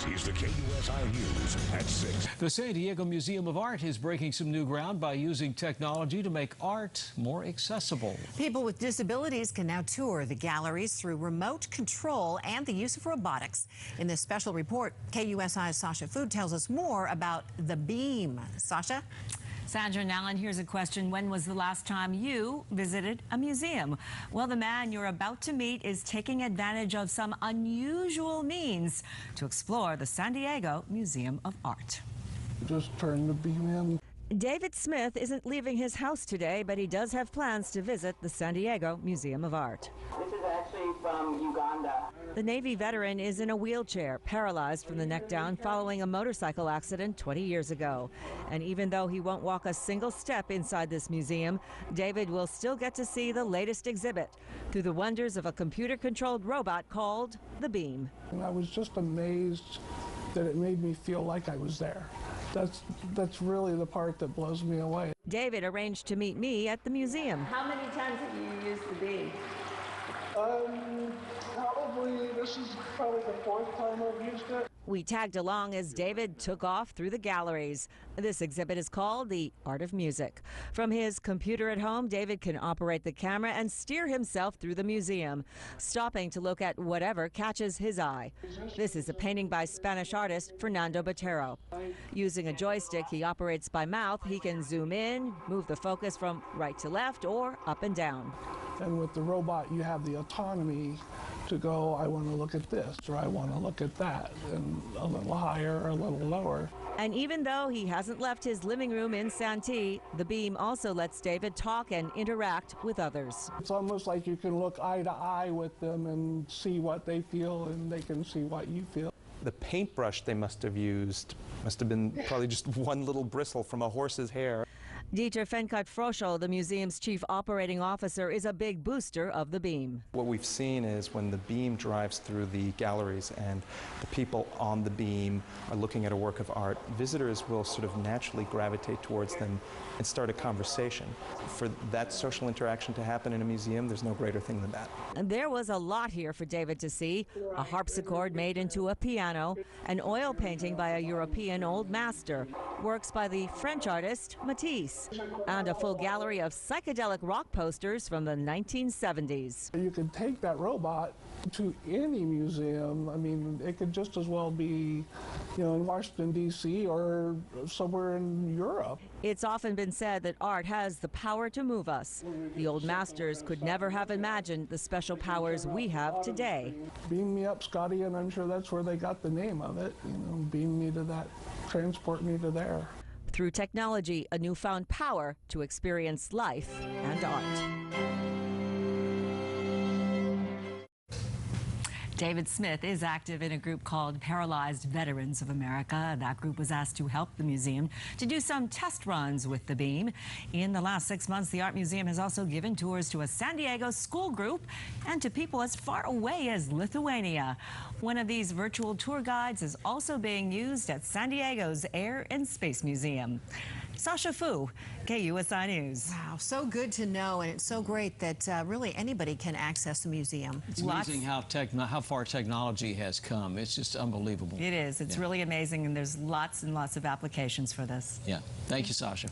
This is the KUSI News at 6. The San Diego Museum of Art is breaking some new ground by using technology to make art more accessible. People with disabilities can now tour the galleries through remote control and the use of robotics. In this special report, KUSI's Sasha Food tells us more about the beam. Sasha? Sandra and Alan, here's a question. When was the last time you visited a museum? Well, the man you're about to meet is taking advantage of some unusual means to explore the San Diego Museum of Art. Just turn the beam in. David Smith isn't leaving his house today, but he does have plans to visit the San Diego Museum of Art. This is actually from Uganda. The Navy veteran is in a wheelchair, paralyzed from the neck down following a motorcycle accident 20 years ago. And even though he won't walk a single step inside this museum, David will still get to see the latest exhibit through the wonders of a computer-controlled robot called the Beam. And I was just amazed that it made me feel like I was there. That's really the part that blows me away. David arranged to meet me at the museum. How many times have you used the beam? This is probably the 4th time I've used it. We tagged along as David took off through the galleries. This exhibit is called The Art of Music. From his computer at home, David can operate the camera and steer himself through the museum, stopping to look at whatever catches his eye. This is a painting by Spanish artist Fernando Botero. Using a joystick he operates by mouth, he can zoom in, move the focus from right to left or up and down. And with the robot, you have the autonomy to go, I want to look at this, or I want to look at that, and a little higher or a little lower. And even though he hasn't left his living room in Santee, the Beam also lets David talk and interact with others. It's almost like you can look eye to eye with them and see what they feel, and they can see what you feel. The paintbrush they must have used must have been probably just one little bristle from a horse's hair. Dieter Fenkat-Froschel, the museum's chief operating officer, is a big booster of the Beam. What we've seen is when the beam drives through the galleries and the people on the beam are looking at a work of art, visitors will sort of naturally gravitate towards them and start a conversation. For that social interaction to happen in a museum, there's no greater thing than that. And there was a lot here for David to see. A harpsichord made into a piano, an oil painting by a European old master, works by the French artist Matisse, and a full gallery of psychedelic rock posters from the 1970s. You can take that robot to any museum. I mean, it could just as well be, in Washington, D.C. or somewhere in Europe. It's often been said that art has the power to move us. The old masters could never have imagined the special powers we have today. Beam me up, Scotty, and I'm sure that's where they got the name of it. Beam me to that, transport me to there. Through technology, a newfound power to experience life and art. David Smith is active in a group called Paralyzed Veterans of America. That group was asked to help the museum to do some test runs with the Beam. In the last 6 months, the Art Museum has also given tours to a San Diego school group and to people as far away as Lithuania. One of these virtual tour guides is also being used at San Diego's Air and Space Museum. Sasha Fu, KUSI News. Wow, so good to know, and it's so great that really anybody can access the museum. It's amazing how far technology has come. It's just unbelievable. It is. It's really amazing, and there's lots and lots of applications for this. Yeah. Thank you, Sasha.